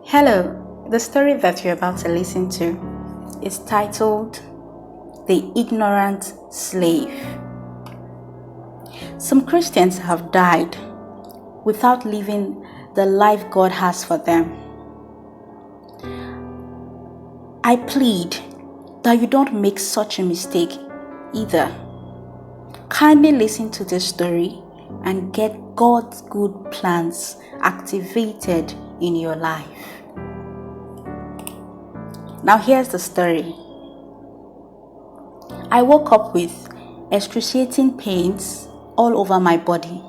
Hello, the story that you're about to listen to is titled The Ignorant Slave. Some Christians have died without living the life God has for them. I plead that you don't make such a mistake either. Kindly listen to this story and get God's good plans activated in your life. Now here's the story. I woke up with excruciating pains all over my body.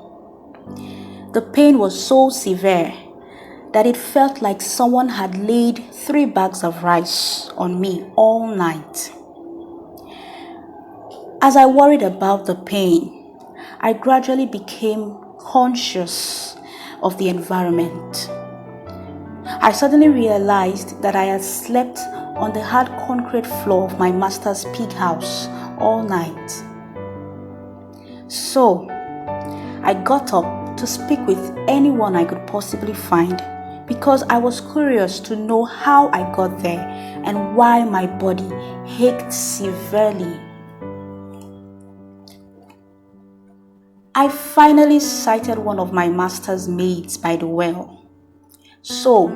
The pain was so severe that it felt like someone had laid 3 bags of rice on me all night. As I worried about the pain, I gradually became conscious of the environment. I suddenly realized that I had slept on the hard concrete floor of my master's pig house all night. So, I got up to speak with anyone I could possibly find because I was curious to know how I got there and why my body ached severely. I finally sighted one of my master's maids by the well. So,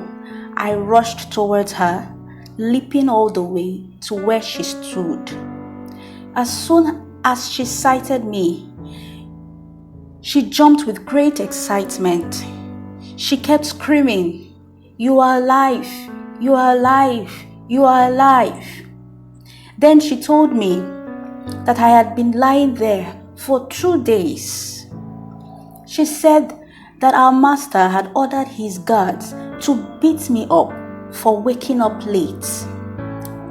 I rushed towards her, leaping all the way to where she stood. As soon as she sighted me, she jumped with great excitement. She kept screaming, "You are alive! You are alive! You are alive!" Then she told me that I had been lying there for 2 days. She said that our master had ordered his guards to beat me up for waking up late.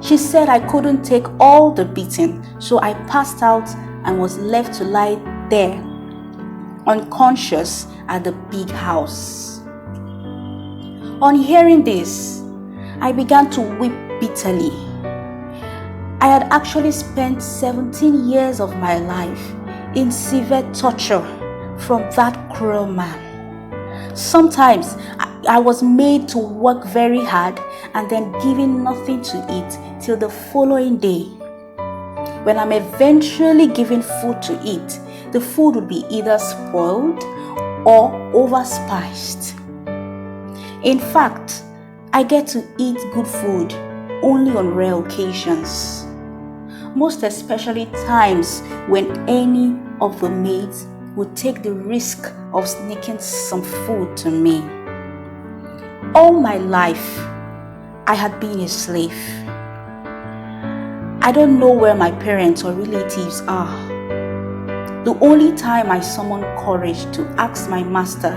She said I couldn't take all the beating, so I passed out and was left to lie there, unconscious at the big house. On hearing this, I began to weep bitterly. I had actually spent 17 years of my life in severe torture from that cruel man. Sometimes I was made to work very hard and then given nothing to eat till the following day. When I'm eventually given food to eat, the food would be either spoiled or overspiced. In fact, I get to eat good food only on rare occasions, most especially times when any of the maids would take the risk of sneaking some food to me. All my life, I had been a slave. I don't know where my parents or relatives are. The only time I summoned courage to ask my master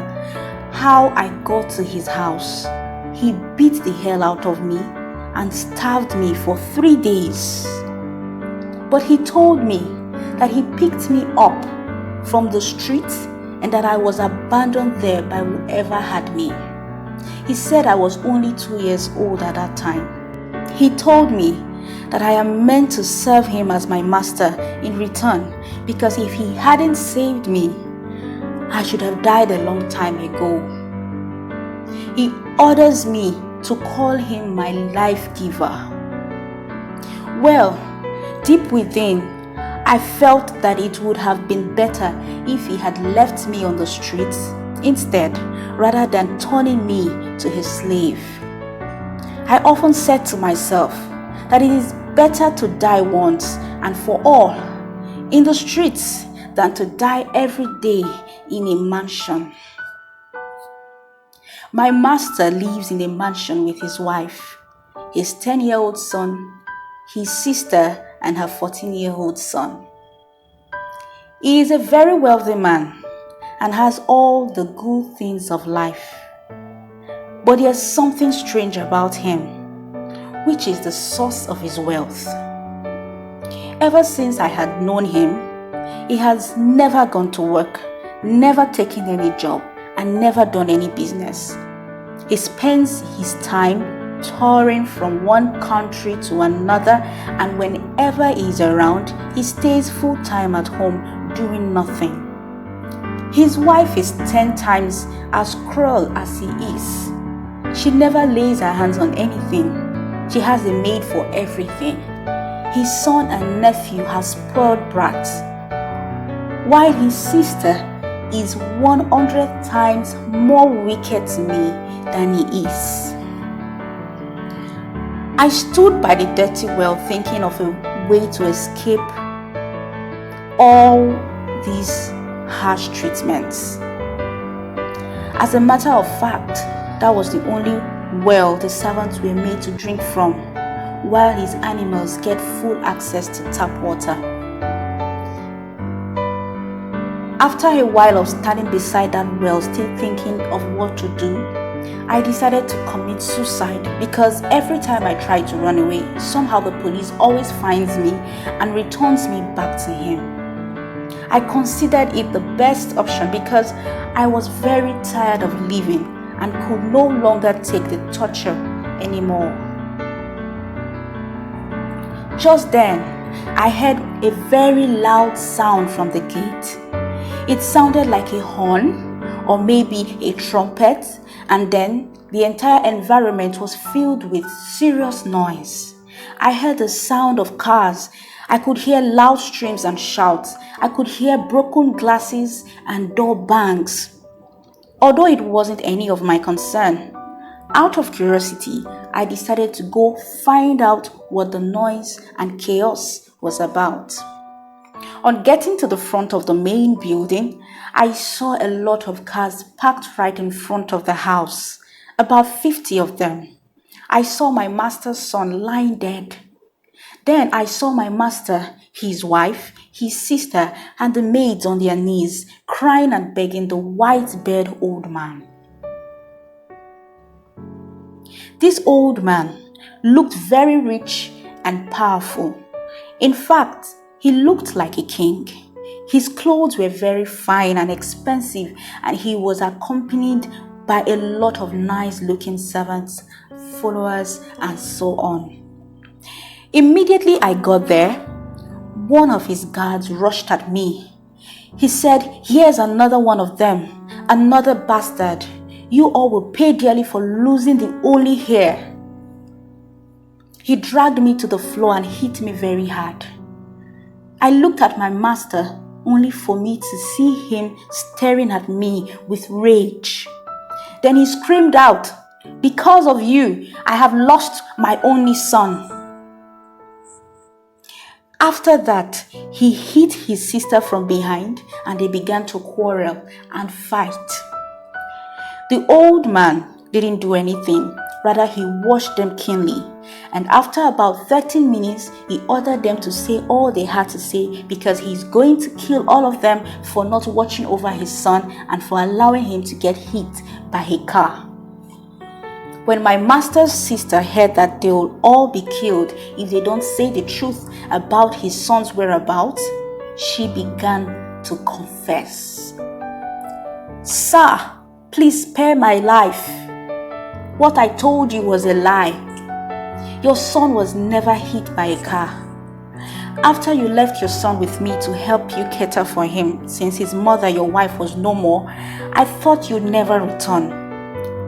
how I got to his house, he beat the hell out of me and starved me for 3 days. But he told me that he picked me up from the streets and that I was abandoned there by whoever had me. He said I was only 2 years old at that time. He told me that I am meant to serve him as my master in return because if he hadn't saved me, I should have died a long time ago. He orders me to call him my life giver. Well, deep within, I felt that it would have been better if he had left me on the streets instead, rather than turning me to his slave. I often said to myself that it is better to die once and for all in the streets than to die every day in a mansion. My master lives in a mansion with his wife, his 10-year-old son, his sister, and her 14-year-old son. He is a very wealthy man and has all the good things of life. But there's something strange about him, which is the source of his wealth. Ever since I had known him, he has never gone to work, never taken any job, and never done any business. He spends his time touring from one country to another, and whenever he is around, he stays full-time at home doing nothing. His wife is 10 times as cruel as he is. She never lays her hands on anything. She has a maid for everything. His son and nephew are spoiled brats, while his sister is 100 times more wicked to me than he is. I stood by the dirty well thinking of a way to escape all these harsh treatments. As a matter of fact, that was the only well the servants were made to drink from, while his animals get full access to tap water. After a while of standing beside that well, still thinking of what to do, I decided to commit suicide because every time I try to run away, somehow the police always finds me and returns me back to him. I considered it the best option because I was very tired of living and could no longer take the torture anymore. Just then, I heard a very loud sound from the gate. It sounded like a horn or maybe a trumpet, and then the entire environment was filled with serious noise. I heard the sound of cars. I could hear loud screams and shouts. I could hear broken glasses and door bangs, although it wasn't any of my concern. Out of curiosity, I decided to go find out what the noise and chaos was about. On getting to the front of the main building, I saw a lot of cars parked right in front of the house, about 50 of them. I saw my master's son lying dead. Then I saw my master, his wife, his sister, and the maids on their knees, crying and begging the white-bearded old man. This old man looked very rich and powerful. In fact, he looked like a king. His clothes were very fine and expensive, and he was accompanied by a lot of nice-looking servants, followers, and so on. Immediately I got there, one of his guards rushed at me. He said, "Here's another one of them, another bastard. You all will pay dearly for losing the only heir." He dragged me to the floor and hit me very hard. I looked at my master only for me to see him staring at me with rage. Then he screamed out, "Because of you, I have lost my only son." After that, he hit his sister from behind and they began to quarrel and fight. The old man didn't do anything, rather he watched them keenly, and after about 13 minutes, he ordered them to say all they had to say because he's going to kill all of them for not watching over his son and for allowing him to get hit by a car. When my master's sister heard that they will all be killed if they don't say the truth about his son's whereabouts, she began to confess. "Sir, please spare my life. What I told you was a lie. Your son was never hit by a car. After you left your son with me to help you cater for him, since his mother, your wife, was no more, I thought you'd never return.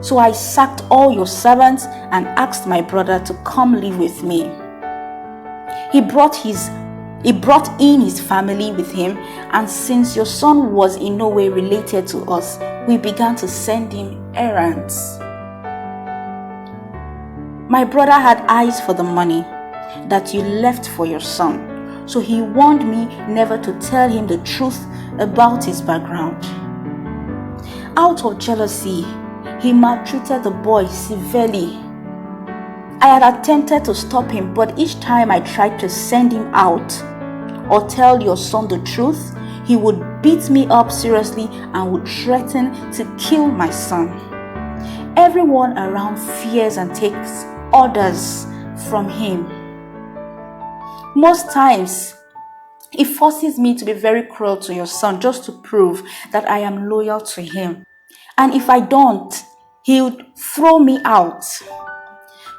So I sacked all your servants and asked my brother to come live with me. He brought in his family with him, and since your son was in no way related to us, we began to send him errands. My brother had eyes for the money that you left for your son, so he warned me never to tell him the truth about his background. Out of jealousy, he maltreated the boy severely. I had attempted to stop him, but each time I tried to send him out or tell your son the truth, he would beat me up seriously and would threaten to kill my son. Everyone around fears and takes orders from him. Most times, he forces me to be very cruel to your son just to prove that I am loyal to him. And if I don't, he would throw me out.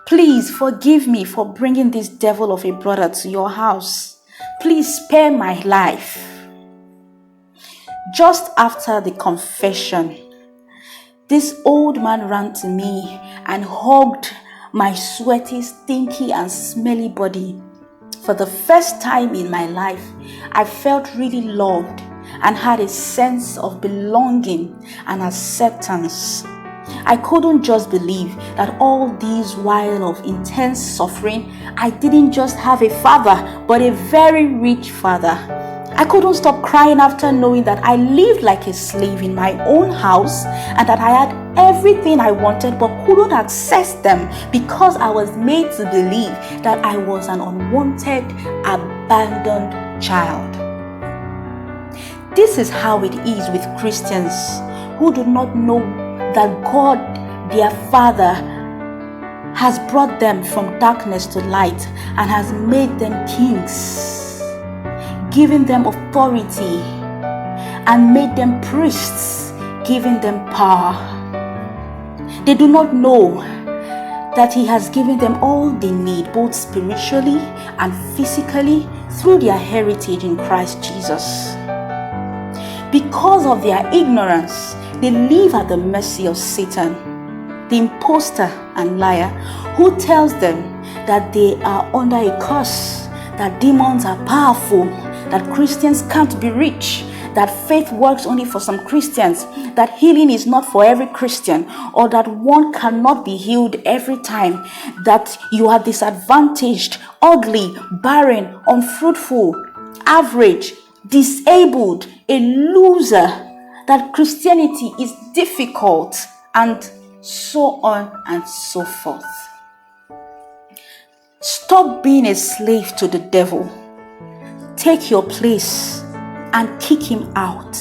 Please forgive me for bringing this devil of a brother to your house. Please spare my life." Just after the confession, This old man ran to me and hugged my sweaty, stinky, and smelly body. For the first time in my life, I felt really loved and had a sense of belonging and acceptance. I couldn't just believe that all these while of intense suffering, I didn't just have a father, but a very rich father. I couldn't stop crying after knowing that I lived like a slave in my own house and that I had everything I wanted but couldn't access them because I was made to believe that I was an unwanted, abandoned child. This is how it is with Christians who do not know that God, their Father, has brought them from darkness to light and has made them kings, giving them authority, and made them priests, giving them power. They do not know that He has given them all they need, both spiritually and physically, through their heritage in Christ Jesus. Because of their ignorance, they live at the mercy of Satan, the imposter and liar, who tells them that they are under a curse, that demons are powerful, that Christians can't be rich, that faith works only for some Christians, that healing is not for every Christian, or that one cannot be healed every time, that you are disadvantaged, ugly, barren, unfruitful, average, disabled, a loser, that Christianity is difficult, and so on and so forth. Stop being a slave to the devil. Take your place and kick him out.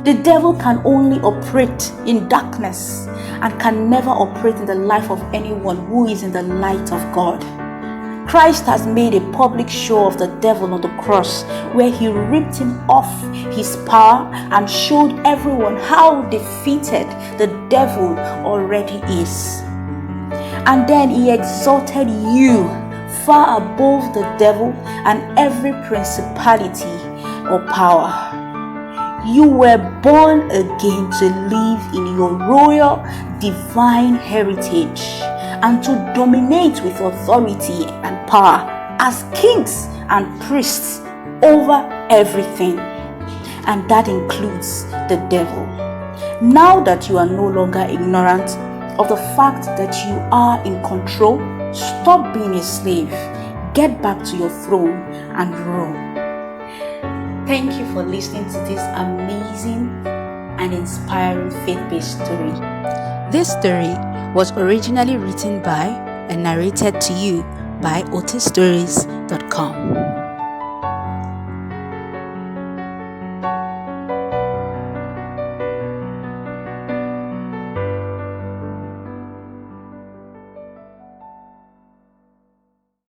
The devil can only operate in darkness and can never operate in the life of anyone who is in the light of God. Christ has made a public show of the devil on the cross, where He ripped him off his power and showed everyone how defeated the devil already is. And then He exalted you far above the devil and every principality or power. You were born again to live in your royal divine heritage and to dominate with authority and power as kings and priests over everything. And that includes the devil. Now that you are no longer ignorant of the fact that you are in control, stop being a slave. Get back to your throne and rule. Thank you for listening to this amazing and inspiring faith-based story. This story was originally written by and narrated to you by otistories.com.